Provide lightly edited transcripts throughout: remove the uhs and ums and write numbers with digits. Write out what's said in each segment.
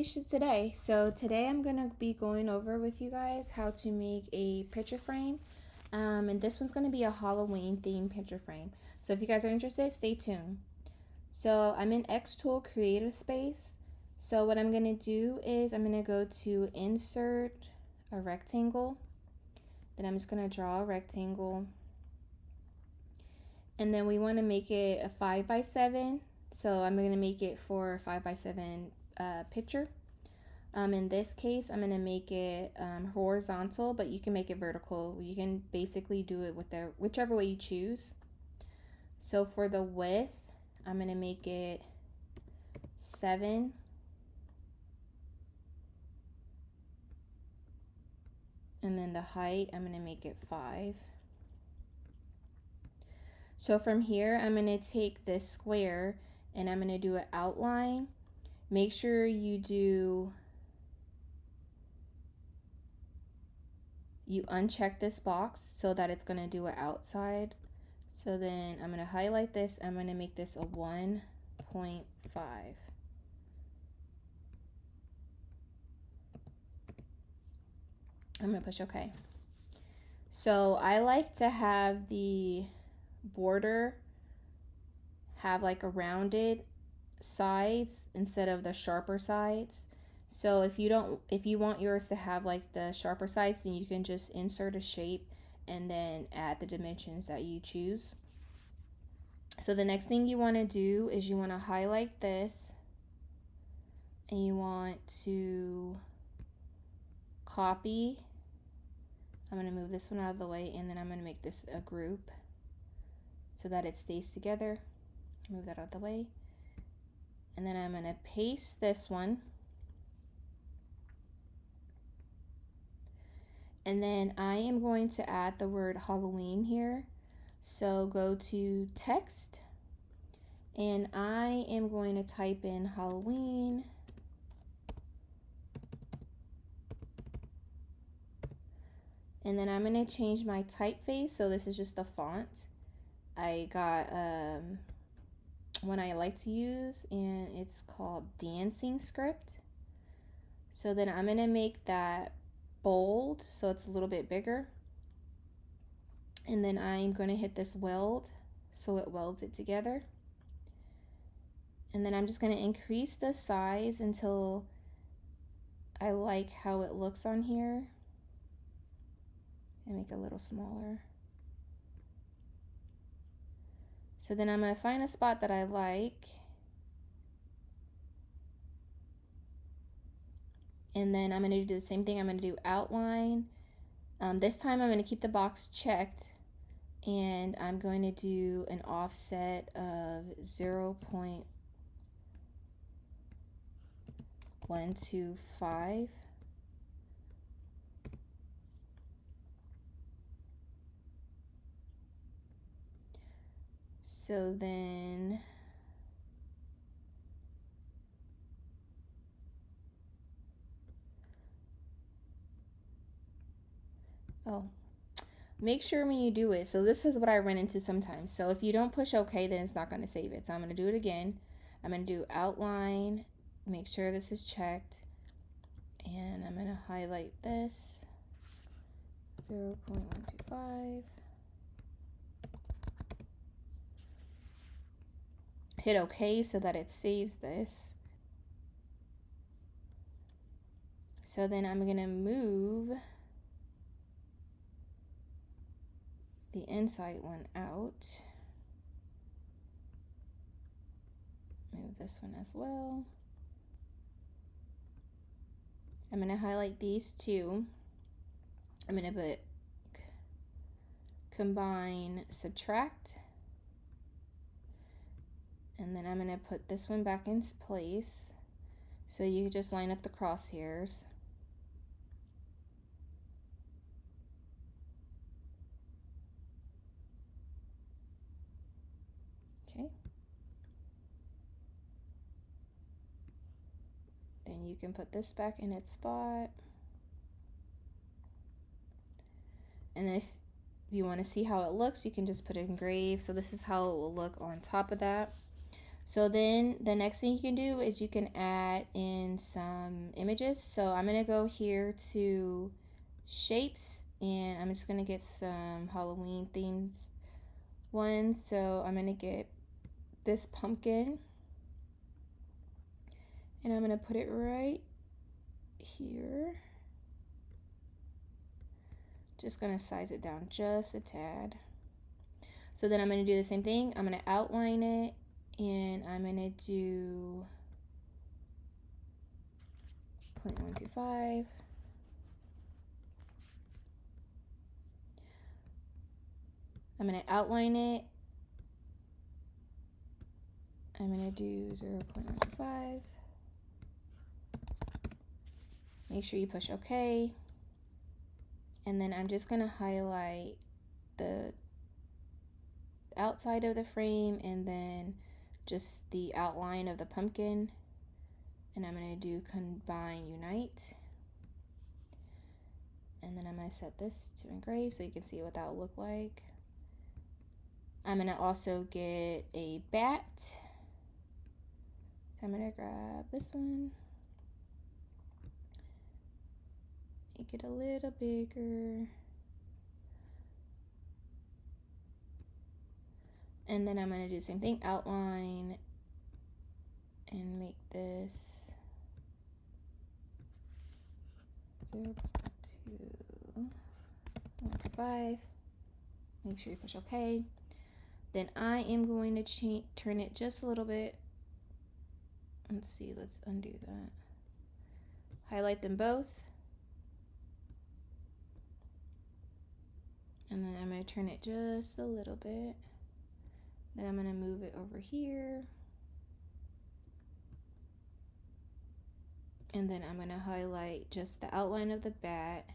Today. So today I'm going to be going over with you guys how to make a picture frame. And this one's going to be a Halloween themed picture frame. So if you guys are interested, stay tuned. So I'm in xTool Creative Space. So what I'm going to do is I'm going to go to Insert a Rectangle. Then I'm just going to draw a rectangle. And then we want to make it a 5x7. So I'm going to make it for a 5x7 picture. In this case, I'm going to make it horizontal, but you can make it vertical. You can basically do it with whichever way you choose. So for the width, I'm going to make it 7. And then the height, I'm going to make it 5. So from here, I'm going to take this square and I'm going to do an outline. Make sure you uncheck this box so that it's going to do an outside. So then I'm going to highlight this. I'm going to make this a 1.5. I'm going to push OK. So I like to have the border have like a rounded sides instead of the sharper sides. So if you want yours to have like the sharper sides, then you can just insert a shape and then add the dimensions that you choose. So the next thing you want to do is you want to highlight this and you want to copy. I'm going to move this one out of the way and then I'm going to make this a group so that it stays together. Move that out of the way. And then I'm going to paste this one. And then I am going to add the word Halloween here. So go to text and I am going to type in Halloween. And then I'm going to change my typeface. So this is just the font. I got one I like to use and it's called Dancing Script. So then I'm going to make that bold so it's a little bit bigger. And then I'm going to hit this weld so it welds it together. And then I'm just going to increase the size until I like how it looks on here. And make it a little smaller. So then I'm going to find a spot that I like. And then I'm going to do the same thing. I'm going to do outline. This time I'm going to keep the box checked. And I'm going to do an offset of 0.125. So then make sure when you do it, so this is what I run into sometimes. So if you don't push OK, then it's not going to save it. So I'm going to do it again. I'm going to do outline, make sure this is checked, and I'm going to highlight this, 0.125. Hit OK so that it saves this. So then I'm going to move the inside one out. Move this one as well. I'm going to highlight these two. I'm going to put combine, subtract. And then I'm going to put this one back in place. So you just line up the crosshairs. Okay. Then you can put this back in its spot. And if you want to see how it looks, you can just put engrave. So this is how it will look on top of that. So then the next thing you can do is you can add in some images. So I'm gonna go here to shapes, and I'm just gonna get some Halloween themes ones. So I'm gonna get this pumpkin, and I'm gonna put it right here. Just gonna size it down just a tad. So then I'm gonna do the same thing. I'm gonna outline it, and I'm gonna do 0.125. I'm gonna outline it. I'm gonna do 0.15. Make sure you push OK. And then I'm just gonna highlight the outside of the frame and then just the outline of the pumpkin. And I'm gonna do combine unite. And then I'm gonna set this to engrave so you can see what that will look like. I'm gonna also get a bat. So I'm gonna grab this one. Make it a little bigger. And then I'm gonna do the same thing, outline, and make this 0.125. Make sure you push OK. Then I am going to turn it just a little bit. Let's see, let's undo that. Highlight them both. And then I'm going to turn it just a little bit. Then I'm going to move it over here. And then I'm going to highlight just the outline of the bat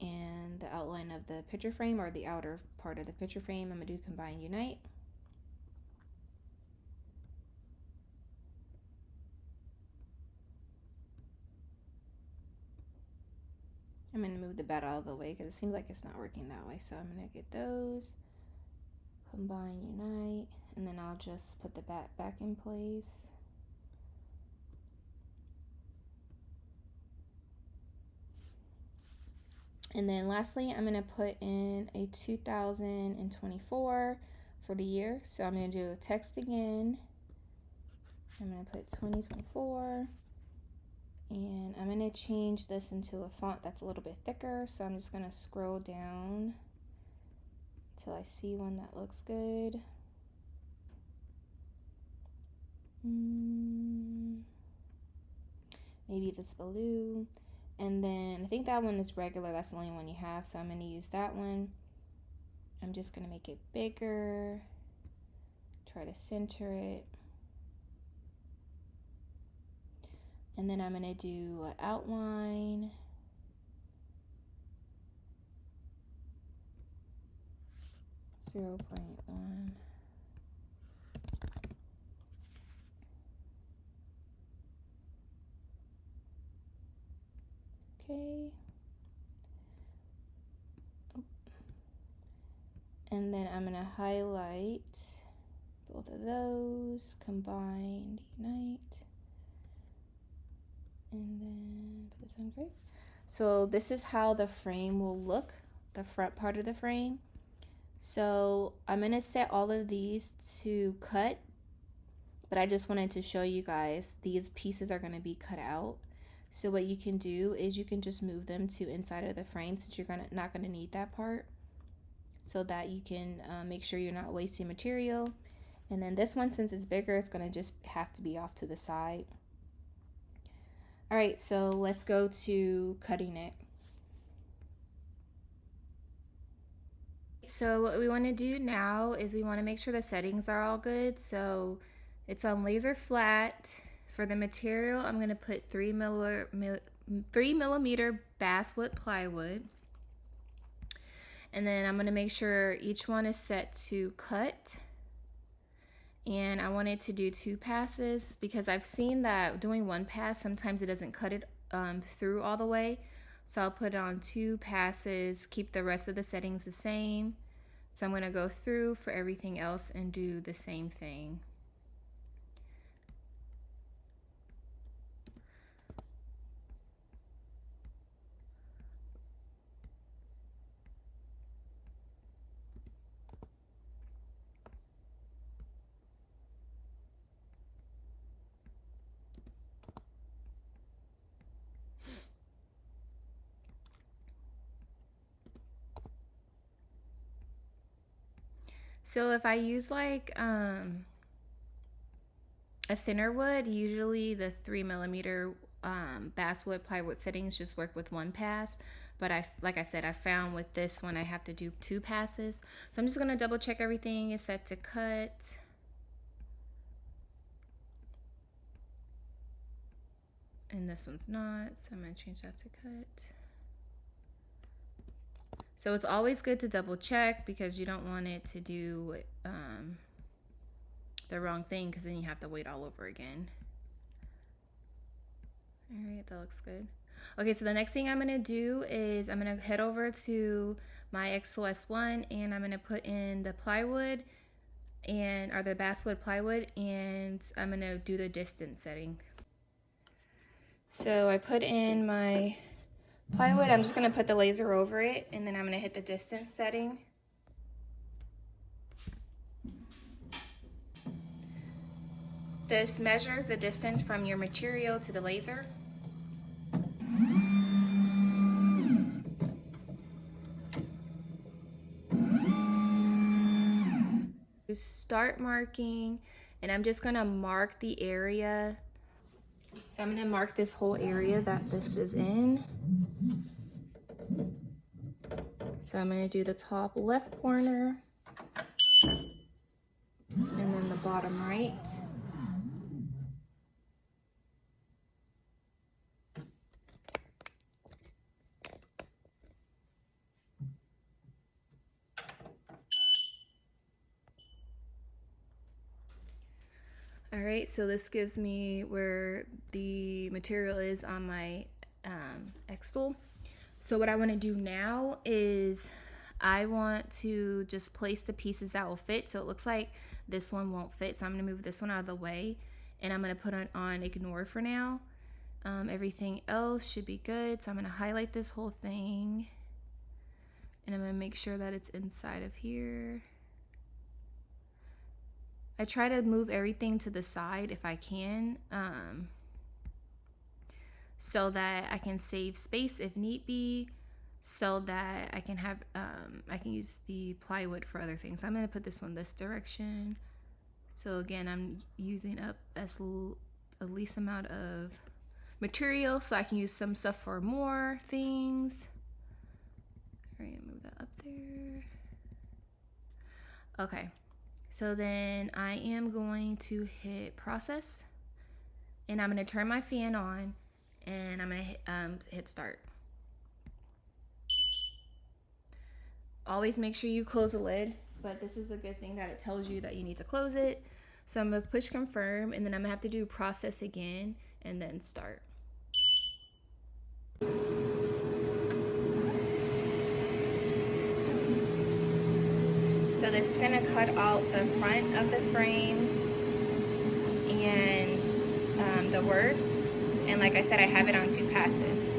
and the outline of the picture frame, or the outer part of the picture frame. I'm going to do combine unite. I'm going to move the bat out of the way because it seems like it's not working that way. So I'm going to get those, combine unite, and then I'll just put the bat back in place. And then lastly, I'm going to put in a 2024 for the year. So I'm going to do text again. I'm going to put 2024. And I'm going to change this into a font that's a little bit thicker. So I'm just going to scroll down until I see one that looks good. Maybe this blue. And then I think that one is regular. That's the only one you have. So I'm going to use that one. I'm just going to make it bigger. Try to center it. And then I'm going to do an outline. .1. Okay. And then I'm going to highlight both of those, combine, unite, and then put this on engrave. So this is how the frame will look, the front part of the frame. So I'm going to set all of these to cut, but I just wanted to show you guys these pieces are going to be cut out. So what you can do is you can just move them to inside of the frame since you're not going to need that part, so that you can make sure you're not wasting material. And then this one, since it's bigger, it's going to just have to be off to the side. All right, so let's go to cutting it. So what we want to do now is we want to make sure the settings are all good. So it's on laser flat. For the material, I'm going to put 3 millimeter basswood plywood. And then I'm going to make sure each one is set to cut. And I wanted to do 2 passes because I've seen that doing 1 pass, sometimes it doesn't cut it through all the way. So I'll put it on 2 passes, keep the rest of the settings the same. So I'm going to go through for everything else and do the same thing. So if I use like a thinner wood, usually the 3mm basswood plywood settings just work with one pass. But like I said, I found with this one I have to do 2 passes. So I'm just gonna double check everything is set to cut. And this one's not, so I'm gonna change that to cut. So it's always good to double check because you don't want it to do the wrong thing, because then you have to wait all over again. All right, that looks good. Okay, so the next thing I'm gonna do is I'm gonna head over to my xTool S1 and I'm gonna put in the plywood or the basswood plywood, and I'm gonna do the distance setting. So I put in my plywood, I'm just gonna put the laser over it, and then I'm gonna hit the distance setting. This measures the distance from your material to the laser. Start marking, and I'm just gonna mark the area. So I'm gonna mark this whole area that this is in. So I'm gonna do the top left corner and then the bottom right. All right, so this gives me where the material is on my xTool. So what I want to do now is I want to just place the pieces that will fit. So it looks like this one won't fit, so I'm going to move this one out of the way, and I'm going to put on ignore for now. Everything else should be good, so I'm going to highlight this whole thing, and I'm going to make sure that it's inside of here. I try to move everything to the side if I can, so that I can save space if need be, so that I can have I can use the plywood for other things. I'm going to put this one this direction. So again, I'm using up the least amount of material so I can use some stuff for more things. All right, move that up there. Okay. So then I am going to hit process, and I'm going to turn my fan on, and I'm going to hit start. Always make sure you close the lid, but this is a good thing that it tells you that you need to close it. So I'm going to push confirm, and then I'm going to have to do process again and then start. So this is going to cut out the front of the frame and the words. And like I said, I have it on 2 passes.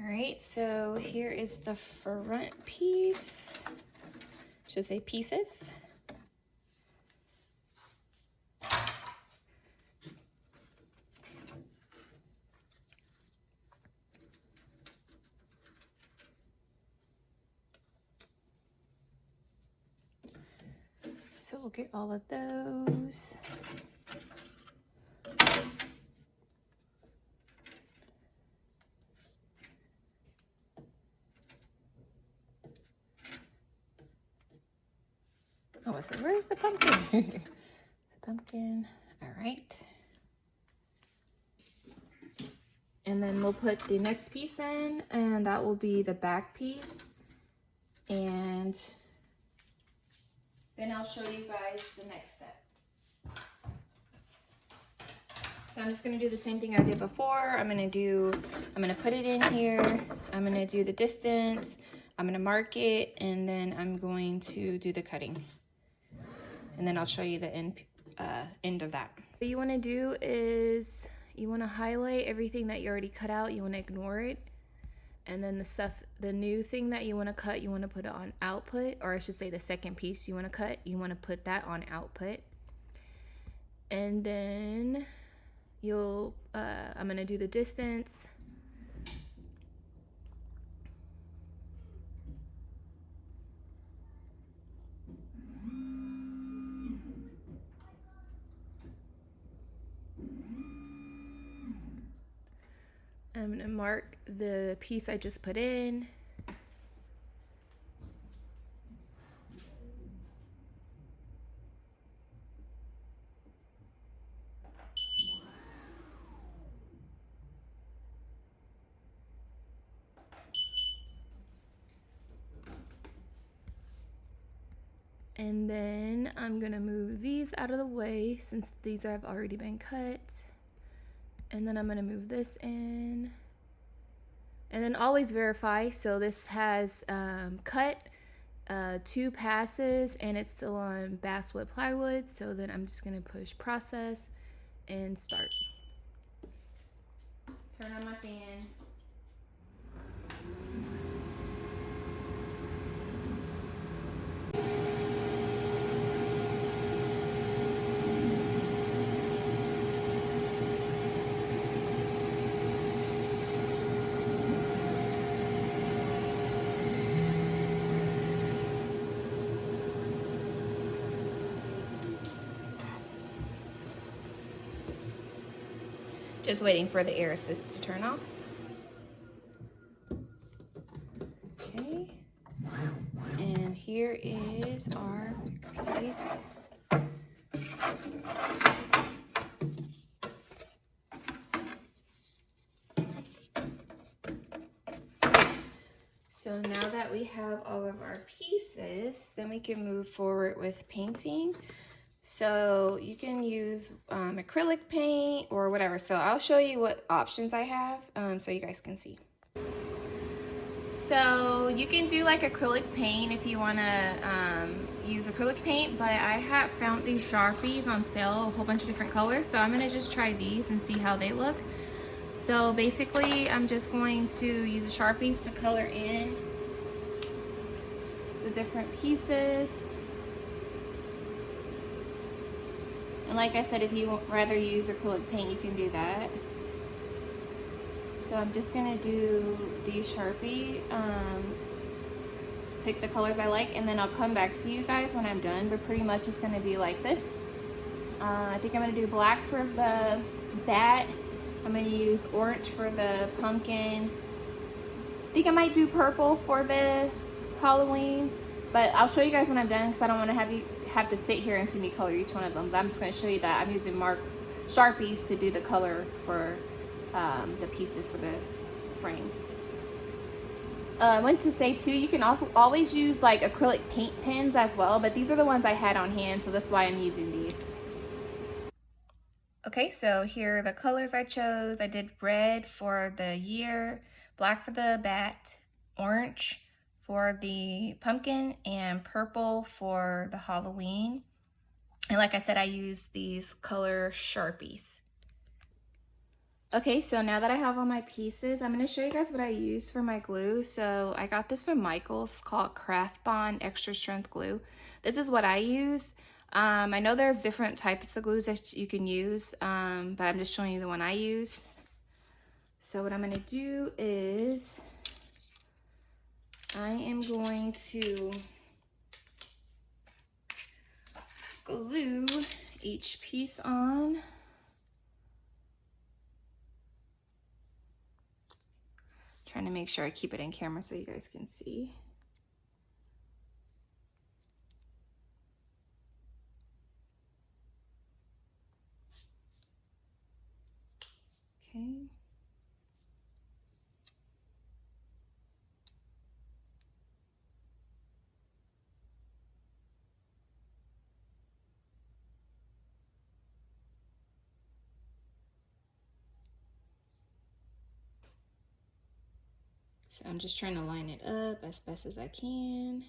Alright, so here is the front piece. Should say pieces. So we'll get all of those. Oh, I said, where's the pumpkin? The pumpkin. All right. And then we'll put the next piece in, and that will be the back piece. And then I'll show you guys the next step. So I'm just gonna do the same thing I did before. I'm gonna put it in here. I'm gonna do the distance. I'm gonna mark it, and then I'm going to do the cutting. And then I'll show you the end of that. What you wanna do is you wanna highlight everything that you already cut out. You wanna ignore it. And then the new thing that you wanna cut, you wanna put it on output, or I should say the second piece you wanna cut, you wanna put that on output. And then I'm gonna do the distance. I'm gonna mark the piece I just put in. And then I'm gonna move these out of the way since these have already been cut. And then I'm gonna move this in. And then always verify. So this has cut 2 passes and it's still on basswood plywood. So then I'm just gonna push process and start. Turn on my fan. Just waiting for the air assist to turn off. Okay. And here is our piece. So now that we have all of our pieces, then we can move forward with painting. So you can use acrylic paint or whatever. So I'll show you what options I have so you guys can see. So you can do like acrylic paint if you want to use acrylic paint, but I have found these Sharpies on sale, a whole bunch of different colors. So I'm going to just try these and see how they look. So basically I'm just going to use the Sharpies to color in the different pieces. And like I said, if you would rather use acrylic paint, you can do that. So I'm just gonna do these Sharpie, pick the colors I like, and then I'll come back to you guys when I'm done, but pretty much it's gonna be like this. I think I'm gonna do black for the bat. I'm gonna use orange for the pumpkin. I think I might do purple for the Halloween, but I'll show you guys when I'm done because I don't want to have to sit here and see me color each one of them. But I'm just going to show you that I'm using Sharpies to do the color for the pieces for the frame. I went to say too, you can also always use like acrylic paint pens as well, but these are the ones I had on hand, so that's why I'm using these. Okay, so here are the colors I chose. I did red for the year, black for the bat, orange for the pumpkin, and purple for the Halloween. And like I said, I used these color Sharpies. Okay, so now that I have all my pieces, I'm going to show you guys what I use for my glue. So I got this from Michael's, called Craft Bond Extra Strength Glue. This is what I use. I know there's different types of glues that you can use, but I'm just showing you the one I use. So what I'm going to do is I am going to glue each piece on. Trying to make sure I keep it in camera so you guys can see. Okay. So I'm just trying to line it up as best as I can.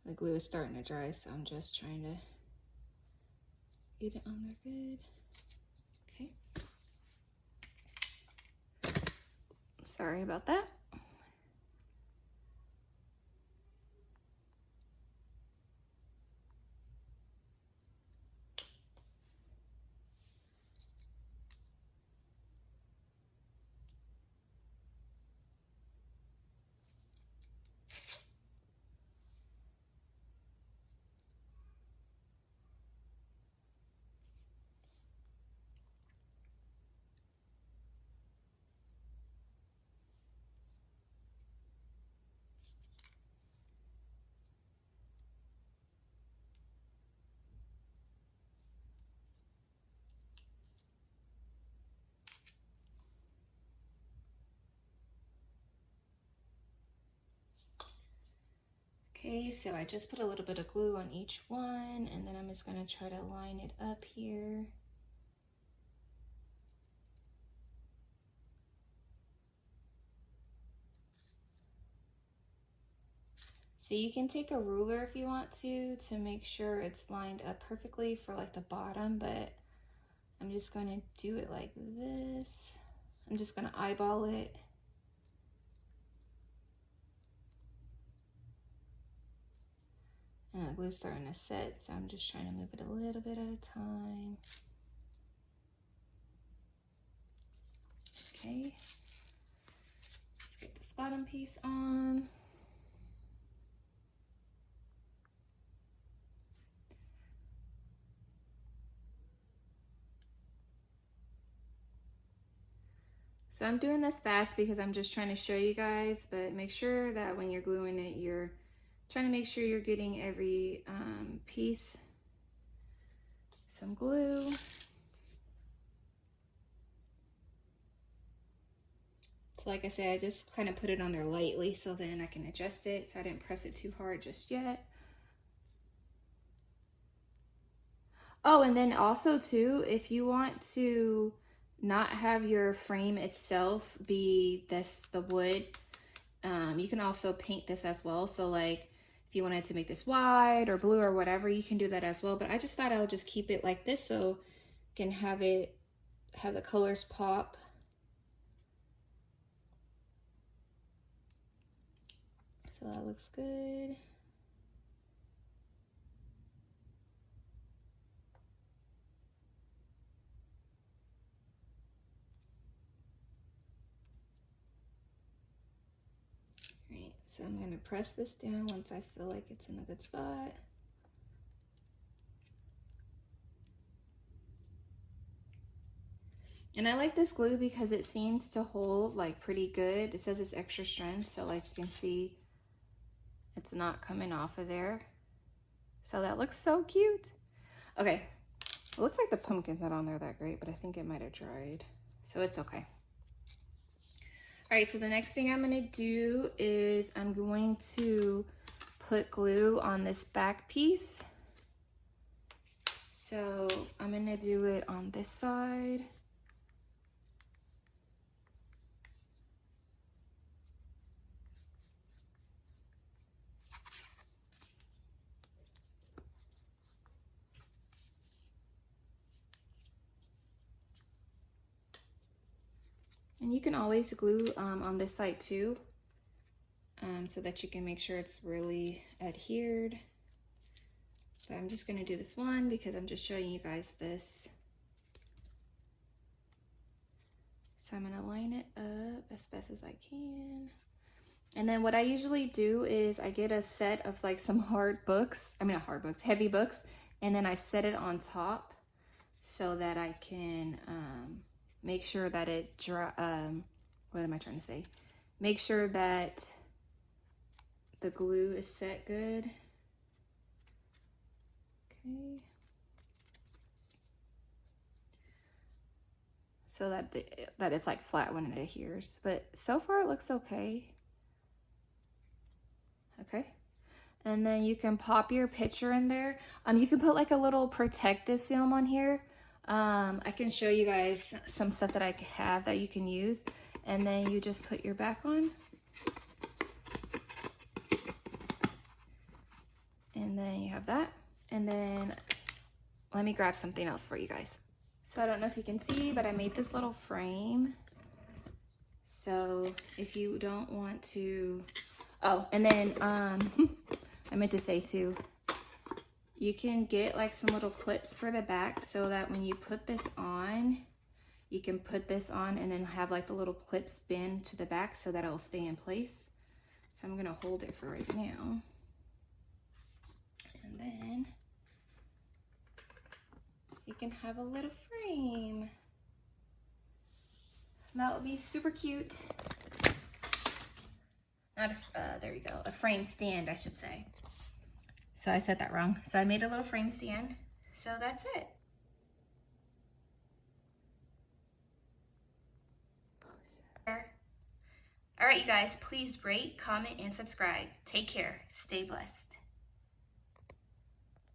The glue is starting to dry, so I'm just trying to get it on there good. Okay. Sorry about that. Okay, so I just put a little bit of glue on each one, and then I'm just gonna try to line it up here. So you can take a ruler if you want to make sure it's lined up perfectly for like the bottom, but I'm just gonna do it like this. I'm just gonna eyeball it. And the glue's starting to set, so I'm just trying to move it a little bit at a time. Okay, let's get this bottom piece on. So I'm doing this fast because I'm just trying to show you guys, but make sure that when you're gluing it, you're trying to make sure you're getting every piece some glue. So like I said, I just kind of put it on there lightly so then I can adjust it. So I didn't press it too hard just yet. Oh, and then also too, if you want to not have your frame itself be the wood, you can also paint this as well. So like if you wanted to make this white or blue or whatever, you can do that as well. But I just thought I would just keep it like this so you can have the colors pop. So that looks good. Right, so I'm gonna press this down once I feel like it's in a good spot. And I like this glue because it seems to hold like pretty good. It says it's extra strength, so like you can see it's not coming off of there. So that looks so cute. Okay, it looks like the pumpkin's not on there that great, but I think it might have dried, so it's okay. All right, so the next thing I'm gonna do is I'm going to put glue on this back piece. So I'm gonna do it on this side. And you can always glue on this side too, so that you can make sure it's really adhered. But I'm just gonna do this one because I'm just showing you guys this. So I'm gonna line it up as best as I can. And then what I usually do is I get a set of like some heavy books, and then I set it on top so that I can make sure that it what am I trying to say? Make sure that the glue is set good. Okay. So that it's like flat when it adheres. But so far it looks okay. Okay. And then you can pop your picture in there. You can put like a little protective film on here. I can show you guys some stuff that I have that you can use. And then you just put your back on. And then you have that. And then let me grab something else for you guys. So I don't know if you can see, but I made this little frame. So if you don't want to, oh, and then I meant to say too, you can get like some little clips for the back so that when you put this on, you can put this on and then have like the little clip spin to the back so that it'll stay in place. So I'm gonna hold it for right now. And then you can have a little frame. That would be super cute. Not a, there you go, a frame stand, I should say. So I said that wrong. So I made a little frame stand. So that's it. All right, you guys, please rate, comment, and subscribe. Take care. Stay blessed.